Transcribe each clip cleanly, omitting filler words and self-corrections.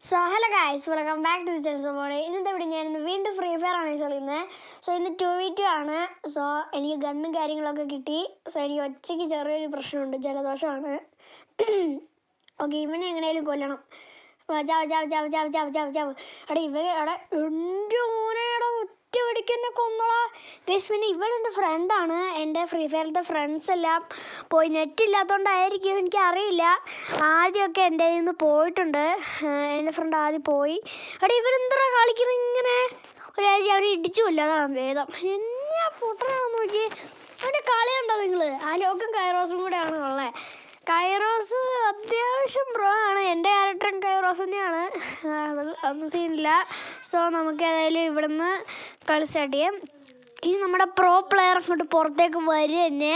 So hello guys, welcome back to the ചെറുസോടെ. ഇന്നത്തെ ഇവിടെ ഞാൻ വീണ്ടും ഫ്രീ ഫയർ ആണ് കളിക്കുന്നത്. സോ ഇന്ന് 2v2 ആണ്. സോ എനിക്ക് ഗണ്ണും കാര്യങ്ങളൊക്കെ കിട്ടി. സോ എനിക്ക് ഒച്ചയ്ക്ക് ചെറിയൊരു പ്രശ്നമുണ്ട്, ജലദോഷമാണ്. ഓക്കെ, ഇവനെ എങ്ങനെയാലും കൊല്ലണം. ചാവ് ചാവ് ചാവ് ചാവ് ചാവ് ചാവ് ചാവ്. എടാ ഇവനെ എടാ എൻ്റെ മോനെടാ ഒറ്റ വെടിക്കെന്നെ കൊന്നോളാ ഗൈസ്. പിന്നെ ഇവൻ എൻ്റെ ഫ്രണ്ടാണ്. എൻ്റെ ഫ്രീ ഫയറിലത്തെ ഫ്രണ്ട്സ് എല്ലാം പോയി, നെറ്റ് ഇല്ലാത്തതുകൊണ്ടായിരിക്കും, എനിക്കറിയില്ല. ആദ്യമൊക്കെ എൻ്റെ കയ്യിൽ നിന്ന് പോയിട്ടുണ്ട്. എൻ്റെ ഫ്രണ്ട് ആദ്യം പോയി. എടാ ഇവരെന്താ കളിക്കുന്നത് ഇങ്ങനെ? ഒരാഴ്ച അവനെ ഇടിച്ചു കൊല്ല, അതാണ് വേദം. എന്നെ പൊട്ടനാണെന്ന് നോക്കി. അവൻ്റെ കളിയുണ്ടോ നിങ്ങൾ? ആ ലോകം കൈറോസും കൂടെയാണ് ഉള്ളത്. കൈറോസ് അത്യാവശ്യം പ്രോ ആണ്. എൻ്റെ ക്യാരക്ടറും കൈറോസ് തന്നെയാണ്, അത് സീനില്ല. സോ നമുക്ക് ഏതായാലും ഇവിടുന്ന് കളി സ്റ്റാർട്ട് ചെയ്യാം. ഇനി നമ്മുടെ പ്രോ പ്ലെയർ അങ്ങോട്ട് പുറത്തേക്ക് വരും തന്നെ.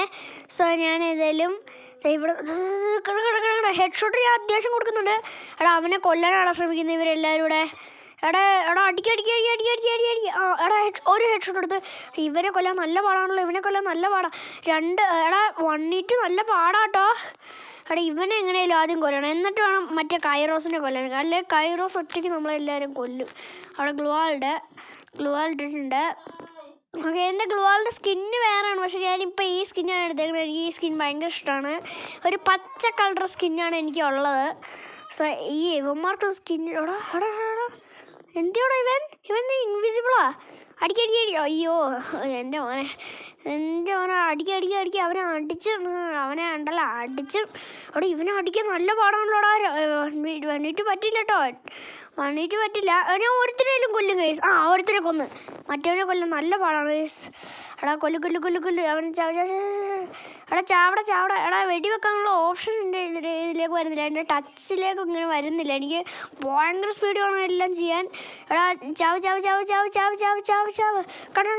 സോ ഞാൻ ഏതായാലും ഇവിടെ ഹെഡ് ഷോട്ട് ഞാൻ അത്യാവശ്യം കൊടുക്കുന്നുണ്ട്. എടാ അവനെ കൊല്ലാനാണ് ശ്രമിക്കുന്നത് ഇവരെല്ലാവരും കൂടെ. എടാ അടിക്കി എടാ ഒരു ഹെഡ് ഷോട്ട് എടുത്ത്. ഇവനെ കൊല്ലാൻ നല്ല പാടാണല്ലോ, ഇവനെ കൊല്ലാൻ നല്ല പാടാണ്. എടാ 1v2 നല്ല പാടാട്ടോ. എടാ ഇവനെ എങ്ങനെയാലും ആദ്യം കൊല്ലണം, എന്നിട്ട് വേണം മറ്റേ കൈറോസിനെ കൊല്ലാൻ. അല്ലെങ്കിൽ കൈറോസ് ഒറ്റയ്ക്ക് നമ്മളെല്ലാവരും കൊല്ലും. അവിടെ ഗ്ലുവാൾ ഇട്ടിട്ടുണ്ട്. ഓക്കെ, എൻ്റെ ഗ്ലുവാളിൻ്റെ സ്കിന്ന് വേറെയാണ്, പക്ഷേ ഞാനിപ്പോൾ ഈ സ്കിന്നാണ് എടുത്തേക്കുന്നത്. എനിക്ക് ഈ സ്കിൻ ഭയങ്കര ഇഷ്ടമാണ്. ഒരു പച്ച കളർ സ്കിന്നാണ് എനിക്കുള്ളത്. സോ ഈ ഇവന്മാർക്ക് സ്കിൻ എന്തിയോടാ ഇവൻ ഇൻവിസിബിളാ. അടിക്കി അയ്യോ എൻ്റെ മോനെ അടിക്കി അവനെ ഉണ്ടല്ലോ അടിച്ച്. അവിടെ ഇവനെ അടിക്കാൻ നല്ല പാടാണല്ലോടാ. 1v2 പറ്റില്ല കേട്ടോ, 1v2 പറ്റില്ല. ഞാൻ ഒരുത്തനേലും കൊല്ലും കേസ്. ഒരുത്തനെ കൊന്ന്, മറ്റവനെ കൊല്ലും നല്ല പാടാണ് കേസ്. എടാ കൊല്ല് അവൻ എടാ ചാവട. എടാ വെടിവെക്കാനുള്ള ഓപ്ഷൻ എൻ്റെ ഇതിലേക്ക് വരുന്നില്ല, എൻ്റെ ടച്ചിലേക്ക് ഇങ്ങനെ വരുന്നില്ല. എനിക്ക് ഭയങ്കര സ്പീഡ് വേണം എല്ലാം ചെയ്യാൻ. എടാ ചാവ് കണ്ട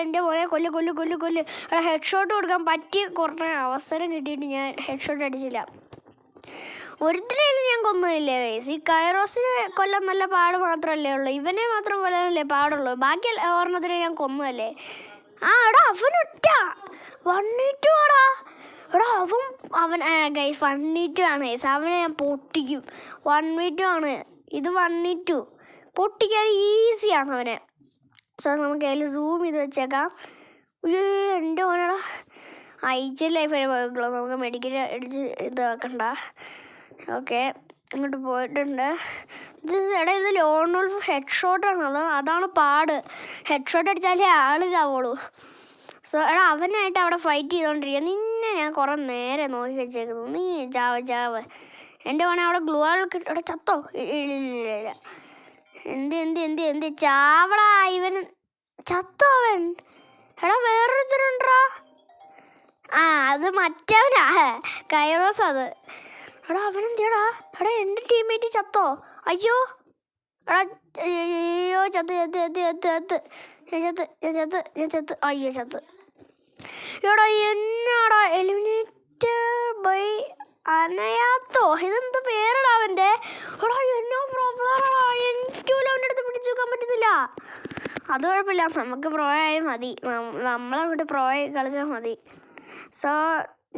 എൻ്റെ മോനെ കൊല്ല്. എടാ ഹെഡ് ഷോട്ട് കൊടുക്കാൻ പറ്റി കുറേ അവസരം കിട്ടിയിട്ട് ഞാൻ ഹെഡ് ഷോട്ട് അടിച്ചില്ല. ഒരുത്തിനേലും ഞാൻ കൊന്നില്ലേ ഗൈസ്. ഈ കൈറോസിനെ കൊല്ലാൻ നല്ല പാട് മാത്രമല്ലേ ഉള്ളൂ, ഇവനെ മാത്രം കൊല്ലാനല്ലേ പാടുള്ളൂ. ബാക്കി ഓർമ്മത്തിനെ ഞാൻ കൊന്നതല്ലേ. എടാ അവനൊറ്റ 1v2 ആടാ. എടാ അവൻ ഗൈസ് 1v2 ആണ് ഗൈസ്. അവനെ ഞാൻ പൊട്ടിക്കും. 1v2 ആണ് ഇത്, 1v2 പൊട്ടിക്കാൻ ഈസിയാണ് അവനെ. സോ നമുക്ക് അതിൽ സൂം ചെയ്ത് വെച്ചേക്കാം. എൻ്റെ മോനടാ IGL ലൈഫ് പോയിട്ടുള്ളൂ, നമുക്ക് മെഡിക്കൽ അടിച്ച് ഇതാക്കണ്ട. ഓക്കെ, ഇങ്ങോട്ട് പോയിട്ടുണ്ട്. ഇത് ലോൺ വോൾഫ് ഹെഡ് ഷോട്ടാണ്, അതാണ് പാട്. ഹെഡ് ഷോട്ട് അടിച്ചാലേ ആൾ ചാവുള്ളൂ. സോ എടാ അവനായിട്ട് അവിടെ ഫൈറ്റ് ചെയ്തുകൊണ്ടിരിക്കുക. നിന്നെ ഞാൻ കുറേ നേരം നോക്കി വെച്ചേക്കുന്നു, നീ ചാവ്. എൻ്റെ മോനെ അവിടെ ഗ്ലുവാൾ അവിടെ ചത്തോ? ഇല്ല. എന്ത് ചാവടാ, ഇവൻ ചത്തോ അവൻ? എടാ വേറൊരുത്തനുണ്ടാ. അത് മറ്റവനാ, കൈറോസ് അത്. എടാ അവനെന്തിയടാ? എടാ എൻ്റെ ടീമേറ്റ് ചത്തോ? അയ്യോ ചത്ത്. അയ്യോ ചത്ത്. എടാ എന്നാടാ എലിമിനേറ്റഡ് ബൈ അനയാത്തോ, ഇതെന്ത് പേരടാ അവൻ്റെ? എടാ എന്നോ പ്രോബ്ലറാ, എനിക്കുപോലും അവൻ്റെ അടുത്ത് പിടിച്ചു വെക്കാൻ പറ്റുന്നില്ല. അത് കുഴപ്പമില്ല, നമുക്ക് പ്രോ ആയാൽ മതി, നമ്മളങ്ങോട്ട് പ്രോ ആയി കളിച്ചാൽ മതി. സോ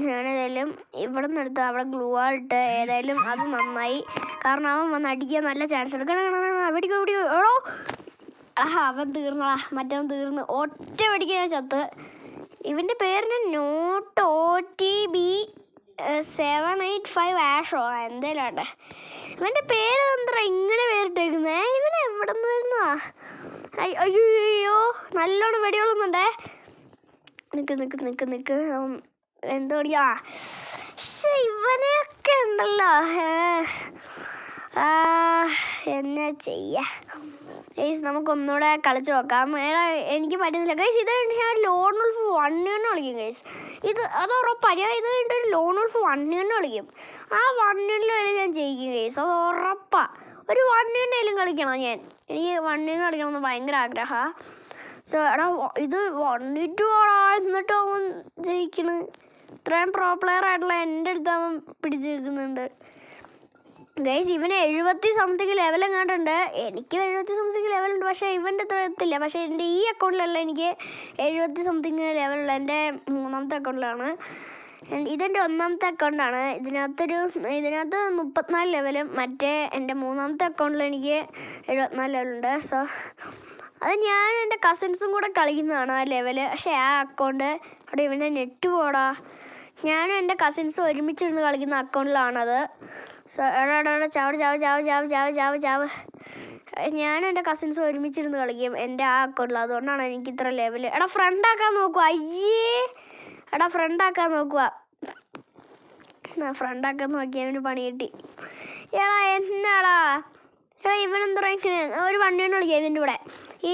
ഞാനേതായാലും ഇവിടെ നിന്ന് എടുത്ത് അവിടെ ഗ്ലുവാൾ ഇട്ട്, ഏതായാലും അത് നന്നായി. കാരണം അവൻ വന്ന് അടിക്കാൻ നല്ല ചാൻസ് എടുക്കണം. എടോ അവൻ തീർന്നോളാ, മറ്റവൻ തീർന്ന്. ഒറ്റ വെടിക്ക് ഞാൻ ചത്ത്. ഇവൻ്റെ പേരിന് നോട്ട് OTB 785 ആഷോ എന്തേലും ആട്ടെ. ഇവൻ്റെ പേര് എന്താ ഇങ്ങനെ പേരിട്ടേക്കുന്നേ? ഇവൻ എവിടെ നിന്ന് വരുന്നതാ? അയ്യോ നല്ലോണം വെടികൊള്ളുന്നുണ്ടേ. നിക്ക് എന്തോ ഇവനെയൊക്കെ ഉണ്ടല്ലോ, എന്നാ ചെയ്യാ ഗൈസ്. നമുക്കൊന്നുകൂടെ കളിച്ച് നോക്കാം. എനിക്ക് പറ്റുന്നില്ല ഗൈസ്. ഇത് ഞാൻ ലോൺ വോൾഫ് 1v1 കളിക്കും ഗൈസ്. അത് ഉറപ്പാണ്. ഇത് കഴിഞ്ഞിട്ട് ഒരു ലോൺ വോൾഫ് 1v1 കളിക്കും. 1v1 ഞാൻ ജയിക്കും ഗൈസ്, അത് ഉറപ്പാണ്. ഒരു 1v1 കളിക്കണം ഞാൻ. എനിക്ക് 1v1 കളിക്കണമെന്ന് ഭയങ്കര ആഗ്രഹമാണ്. സോ എടാ ഇത് 1v2 ആടാ, എന്നിട്ട് അവൻ ജയിക്കണ്. ഇത്രയും പ്രോ പ്ലെയർ ആയിട്ടുള്ള എൻ്റെ അടുത്ത് അവൻ പിടിച്ച് നിൽക്കുന്നുണ്ട് ഗൈസ്. ഇവന് 70 സംതിങ് ലെവൽ എങ്ങാണ്ടുണ്ട്. എനിക്ക് 70 സംതിങ് ലെവലുണ്ട്, പക്ഷേ ഇവൻ്റെ അത്ര എത്തില്ല. പക്ഷേ എൻ്റെ ഈ അക്കൗണ്ടിലല്ല എനിക്ക് 70 സംതിങ് ലെവലുള്ള, എൻ്റെ 3ാമത്തെ അക്കൗണ്ടിലാണ്. ഇതെൻ്റെ ഒന്നാമത്തെ അക്കൗണ്ടാണ്. ഇതിനകത്ത് 34 ലെവലും മറ്റേ എൻ്റെ മൂന്നാമത്തെ അക്കൗണ്ടിൽ എനിക്ക് 74 ലെവലുണ്ട്. സോ അത് ഞാനും എൻ്റെ കസിൻസും കൂടെ കളിക്കുന്നതാണ് ആ ലെവല്. പക്ഷേ ആ അക്കൗണ്ട് അവിടെ ഇവൻ്റെ നെറ്റ് പോടാ. ഞാനും എൻ്റെ കസിൻസും ഒരുമിച്ചിരുന്ന് കളിക്കുന്ന അക്കൗണ്ടിലാണത്. സോ എടാ ചാവ്. ഞാനും എൻ്റെ കസിൻസും ഒരുമിച്ചിരുന്ന് കളിക്കും എൻ്റെ ആ അക്കൗണ്ടിൽ. അതുകൊണ്ടാണ് എനിക്ക് ഇത്ര ലെവല്. എടാ ഫ്രണ്ടാക്കാൻ നോക്കുക. അയ്യേ എടാ ഫ്രണ്ടാക്കാൻ നോക്കുക. ഫ്രണ്ടാക്കാൻ നോക്കി അവന് പണി കിട്ടി. എടാ എന്നാടാ ഇവനെന്താ ഇങ്ങനെ ഒരു വണ്ടികൊണ്ട് കളിക്കാം ഇവൻ്റെ കൂടെ. ഈ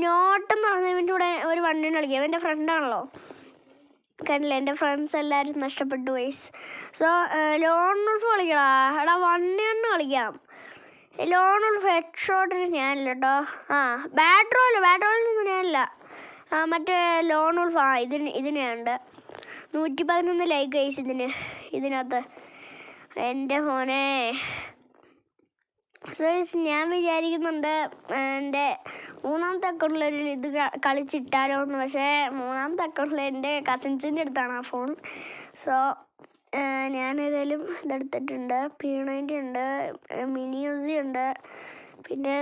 നോട്ടെന്ന് പറയുന്ന ഇവൻ്റെ കൂടെ ഒരു വണ്ടികൊണ്ട് കളിക്കാം. എൻ്റെ ഫ്രണ്ടാണല്ലോ. കണ്ടില്ല, എൻ്റെ ഫ്രണ്ട്സ് എല്ലാവരും നഷ്ടപ്പെട്ടു വയസ്സ്. സോ ലോൺ ഉൾഫ് കളിക്കടാ. എടാ വണ്ടികൊണ്ട് കളിക്കാം. ലോൺ ഉൾഫ് ഹെഡ് ഷോട്ടിന് ഞാനില്ല കേട്ടോ. ബാറ്റ് റോളിൽ ഞാനില്ല. മറ്റേ ലോൺ ഉൾഫ് ഇതിനുണ്ട് 111 ലൈക്ക് ഗൈസ് ഇതിനകത്ത്. എൻ്റെ ഫോനെ സോ ഞാൻ വിചാരിക്കുന്നുണ്ട് എൻ്റെ മൂന്നാമത്തെ അക്കൗണ്ടിലൊരു ഇത് കളിച്ചിട്ടാലോ എന്ന്. പക്ഷേ മൂന്നാമത്തെ അക്കൗണ്ടിൽ എൻ്റെ കസിൻസിൻ്റെ അടുത്താണ് ആ ഫോൺ. സോ ഞാനേതായാലും ഇതെടുത്തിട്ടുണ്ട്. P90 ഉണ്ട്, മിനി യൂസി ഉണ്ട്, പിന്നെ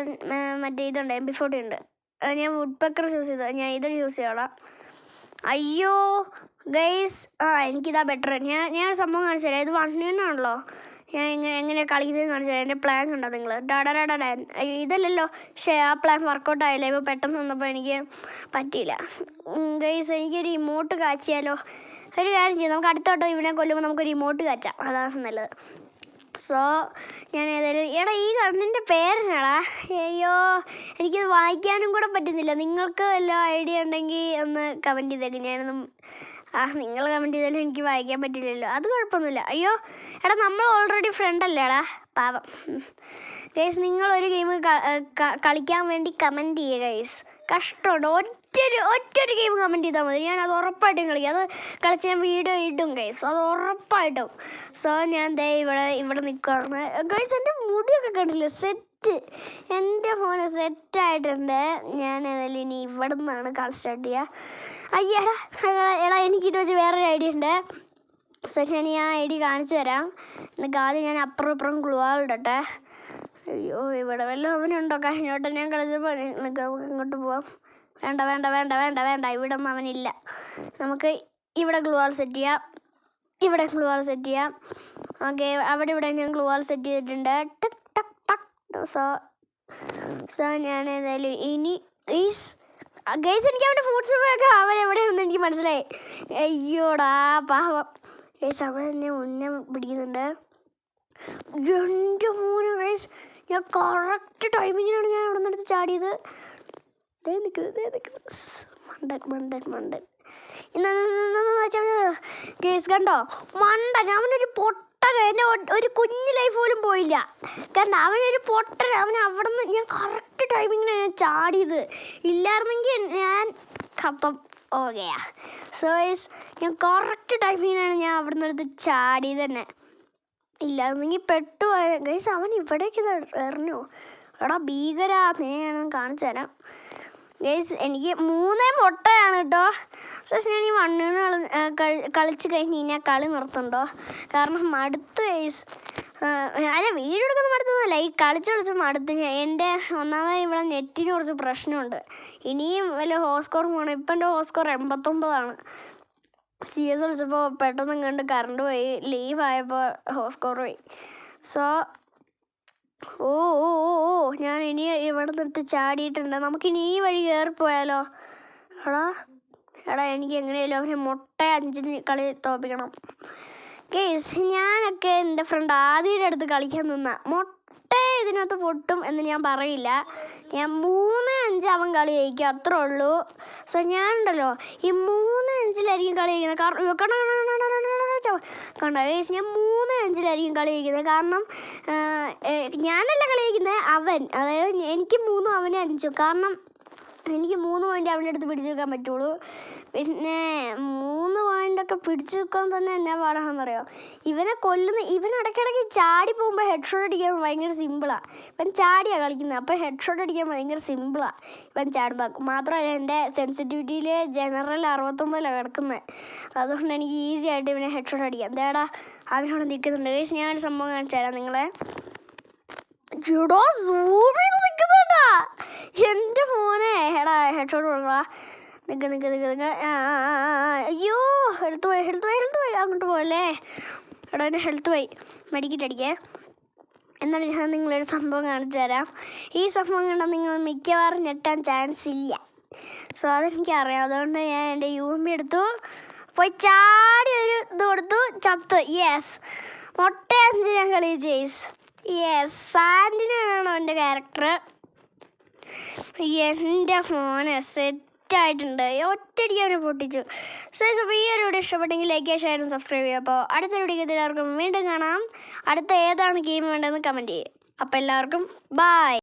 മറ്റേ ഇതുണ്ട് MP40 ഉണ്ട്. ഞാൻ വുഡ് പെക്കർ ചൂസ് ചെയ്തത്. ഞാൻ ഇത് യൂസ് ചെയ്തോളാം. അയ്യോ ഗൈസ് എനിക്കിതാ ബെറ്റർ. ഞാൻ സംഭവം കാണിച്ചു തരാം. ഇത് 1 ആണല്ലോ. ഞാൻ എങ്ങനെ കളിക്കുന്നത് കാണിച്ചു തരാം. എൻ്റെ പ്ലാൻ കണ്ടോ നിങ്ങൾ? ഡാൻ ഇതല്ലല്ലോ. പക്ഷേ ആ പ്ലാൻ വർക്കൗട്ട് ആയില്ല. ഇപ്പോൾ പെട്ടെന്ന് വന്നപ്പോൾ എനിക്ക് പറ്റിയില്ല ഗൈസ്. എനിക്കൊരു ഇമോട്ട് കാച്ചിയാലോ? ഒരു കാര്യം ചെയ്യാം, നമുക്ക് അടുത്ത വട്ടം ഇവനെ കൊല്ലുമ്പോൾ നമുക്കൊരു ഇമോട്ട് കാച്ചാം. അതാണ് നല്ലത്. സോ ഞാൻ ഏതായാലും ഈ കണ്ണിൻ്റെ പേരെന്നാടാ? അയ്യോ എനിക്കത് വായിക്കാനും കൂടെ പറ്റുന്നില്ല. നിങ്ങൾക്ക് വല്ല ഐഡിയ ഉണ്ടെങ്കിൽ ഒന്ന് കമൻറ്റ് ചെയ്തേക്ക്. ഞാനൊന്നും നിങ്ങൾ കമൻറ്റ് ചെയ്താലും എനിക്ക് വായിക്കാൻ പറ്റില്ലല്ലോ. അത് കുഴപ്പമൊന്നുമില്ല. അയ്യോ നമ്മൾ ഓൾറെഡി ഫ്രണ്ടല്ലേടാ, പാവം. ഗൈസ് നിങ്ങളൊരു ഗെയിം കളിക്കാൻ വേണ്ടി കമൻറ്റ് ചെയ്യുക ഗൈസ്. കഷ്ടമുണ്ട്. ഒറ്റൊരു ഗെയിം കമൻറ്റ് ചെയ്താൽ മതി. ഞാനത് ഉറപ്പായിട്ടും കളിക്കും. അത് കളിച്ച് ഞാൻ വീഡിയോ ഇടും ഗൈസ്, അത് ഉറപ്പായിട്ടും. സോ ഞാൻ ഇവിടെ നിൽക്കുകയാണ് ഗൈസ്. എൻ്റെ മുടിയൊക്കെ കണ്ടില്ലേ? സെറ്റ്. എൻ്റെ ഫോണ് സെറ്റായിട്ടുണ്ട്. ഞാൻ ഏതായാലും ഇനി ഇവിടെ നിന്നാണ് കളി സ്റ്റാർട്ട് ചെയ്യുക. എടാ എനിക്കിത് വെച്ച് വേറൊരു ഐഡിയ ഉണ്ട്. സോ ഞാൻ ഈ ഐഡിയ കാണിച്ചു തരാം. എന്നിട്ട് ആദ്യം ഞാൻ അപ്പുറം ഇടട്ടെ. അയ്യോ ഇവിടെ വല്ലതും അവനുണ്ടോ? കഴിഞ്ഞോട്ടെ ഞാൻ കളിച്ചപ്പോൾ നമുക്ക് ഇങ്ങോട്ട് പോവാം. വേണ്ട ഇവിടെ ഒന്നും അവനില്ല. നമുക്ക് ഇവിടെ ഗ്ലൂവാൾ സെറ്റ് ചെയ്യാം. ഓക്കെ ഇവിടെ ഞാൻ ഗ്ലൂവാൾ സെറ്റ് ചെയ്തിട്ടുണ്ട്. ടക്ക്. സോ ഞാൻ ഏതായാലും ഇനി ഗൈസ് എനിക്ക് അവൻ്റെ ഫുഡ് ഒക്കെ അവനെവിടെയാണെന്ന് എനിക്ക് മനസ്സിലായി. അയ്യോടാ പാവം ഗൈസ്, അവൻ എന്നെ മുന്നേ പിടിക്കുന്നുണ്ട്. എൻ്റെ മോനെ ഗൈസ്, ഞാൻ കറക്റ്റ് ടൈമിങ്ങിനാണ് ഞാൻ അവിടെ നിന്നെടുത്ത് ചാടിയത്. മണ്ടൻ കേസ് കണ്ടോ? മണ്ടൻ അവനൊരു പൊട്ടൻ. എൻ്റെ ഒരു കുഞ്ഞു ലൈഫ് പോലും പോയില്ല. കാരണം അവനൊരു പൊട്ടൻ. അവിടെ നിന്ന് ഞാൻ കറക്റ്റ് ടൈമിങ്ങിനാണ് ഞാൻ ചാടിയത്. ഇല്ലായിരുന്നെങ്കിൽ ഞാൻ ഖത്തം ഓക്കെയാ. സോ ഞാൻ കറക്റ്റ് ടൈമിങ്ങിനാണ് ഞാൻ അവിടെ നിന്നെടുത്ത് ചാടിയത് തന്നെ. ഇല്ലായിരുന്നെങ്കിൽ പെട്ടുപോയ ഗൈസ്. അവൻ ഇവിടേക്ക് എറിഞ്ഞു. എടാ ഭീകരാ. ഞാൻ കാണിച്ചു തരാം ഗൈസ്. എനിക്ക് 3 മുട്ടയാണ് കേട്ടോ. പക്ഷേ ഞാൻ ഈ 1 കളിച്ച് കഴിഞ്ഞാൽ കളി നിർത്തുന്നുണ്ടോ? കാരണം മടുത്ത് ഗൈസ്. അല്ല വീഡിയോ എടുക്കുന്ന മടുത്തൊന്നുമല്ല, ഈ കളിച്ച് മടുത്ത്. എൻ്റെ ഒന്നാമതായി ഇവിടെ നെറ്റിന് കുറച്ച് പ്രശ്നമുണ്ട്. ഇനിയും വല്ല ഹോസ്കോർ പോകണം. ഇപ്പം എൻ്റെ ഹോസ്കോർ 89ആണ്. CS കളിച്ചപ്പോൾ പെട്ടെന്ന് കണ്ട് കറണ്ട് പോയി. ലീവായപ്പോൾ ഹോസ്കോർ പോയി. സോ ഞാൻ ഇനി ഇവിടെ നിർത്തി ചാടിയിട്ടുണ്ട്. നമുക്കിനി ഈ വഴി കയറിപ്പോയാലോ? എടാ എനിക്ക് എങ്ങനെയാലും അവനെ മുട്ട 5 കളി തോപ്പിക്കണം ഗേസ്. ഞാനൊക്കെ എൻ്റെ ഫ്രണ്ട് ആദ്യയുടെ അടുത്ത് കളിക്കാൻ നിന്ന മുട്ട ഇതിനകത്ത് പൊട്ടും എന്ന് ഞാൻ പറയില്ല. ഞാൻ 3-5 അവൻ കളി ജയിക്കും, അത്രേ ഉള്ളൂ. സോ ഞാനുണ്ടല്ലോ ഈ 3-5 കളി ജയിക്കുന്നത്. കണ്ടോ ഗേസ്, ഞാൻ 3-5 കളി ജയിക്കുന്നത്. കാരണം ഞാനല്ല കളി ജയിക്കുന്നത്, അവൻ. അതായത് എനിക്ക് 3 അവന് 5. കാരണം എനിക്ക് 3 പോയിൻ്റ് അവൻ്റെ അടുത്ത് പിടിച്ചു വെക്കാൻ പറ്റുള്ളൂ. പിന്നെ 3 പോയിൻ്റൊക്കെ പിടിച്ചു വെക്കാൻ തന്നെ എന്നാ പാടാണെന്നറിയോ. ഇവനെ ഇവൻ ഇടയ്ക്കിടയ്ക്ക് ചാടി പോകുമ്പോൾ ഹെഡ് ഷോട്ട് അടിക്കാൻ ഭയങ്കര സിമ്പിളാണ്. ഇവൻ ചാടിയാണ് കളിക്കുന്നത്, അപ്പോൾ ഹെഡ് ഷോട്ട് അടിക്കാൻ ഭയങ്കര സിമ്പിളാണ് ഇവൻ ചാടുമ്പോൾ. മാത്രമല്ല എൻ്റെ സെൻസിറ്റിവിറ്റിയിൽ ജനറൽ 69 കിടക്കുന്നത്. അതുകൊണ്ട് എനിക്ക് ഈസി ആയിട്ട് ഇവനെ ഹെഡ് ഷോട്ട് അടിക്കാം. എന്താടാ അതിനോട് നിൽക്കുന്നുണ്ട് ഗൈസ്. ഞാനൊരു സംഭവം കാണിച്ചു തരാം നിങ്ങളെ. സൂം ചെയ്ത് നിൽക്കുന്നുണ്ടാ എൻ്റെ മോനെ. എടാ ഹെഡ് ഷോട്ട് കൊടുക്കടാ. നിൽക്ക്. അയ്യോ ഹെൽത്ത് പോയി അങ്ങോട്ട് പോയല്ലേ. എടാ എൻ്റെ ഹെൽത്ത് പോയി. മെഡിക്കറ്റ് അടിക്കേ. എന്നാൽ ഞാൻ നിങ്ങളൊരു സംഭവം കാണിച്ചു തരാം. ഈ സംഭവം കണ്ടാൽ നിങ്ങൾ മിക്കവാറും ഞെട്ടാൻ ചാൻസ് ഇല്ല. സോ അതെനിക്കറിയാം. അതുകൊണ്ട് ഞാൻ എൻ്റെ UMP എടുത്തു, പോയി ചാടി ഒരു ഇത് കൊടുത്തു, ചത്ത്. യെസ്, മൊട്ട 5 ഞാൻ കളിച്ചു ഗൈസ്. യെസ്, സാൻഡിനാണോ എൻ്റെ ക്യാരക്ടർ. എൻ്റെ ഫോനെ സെറ്റായിട്ടുണ്ട്. ഒറ്റയടിക്ക് അവനെ പൊട്ടിച്ചു. സോ അപ്പോൾ ഈ ഒരു വീഡിയോ ഇഷ്ടപ്പെട്ടെങ്കിൽ ലൈക്ക് ചെയ്യുക, ഷെയർ, സബ്സ്ക്രൈബ് ചെയ്യുക. അപ്പോൾ അടുത്ത വീഡിയോക്ക് എല്ലാവർക്കും വീണ്ടും കാണാം. അടുത്ത ഏതാണ് ഗെയിം വേണ്ടതെന്ന് കമൻറ്റ് ചെയ്യുക. അപ്പോൾ എല്ലാവർക്കും ബൈ.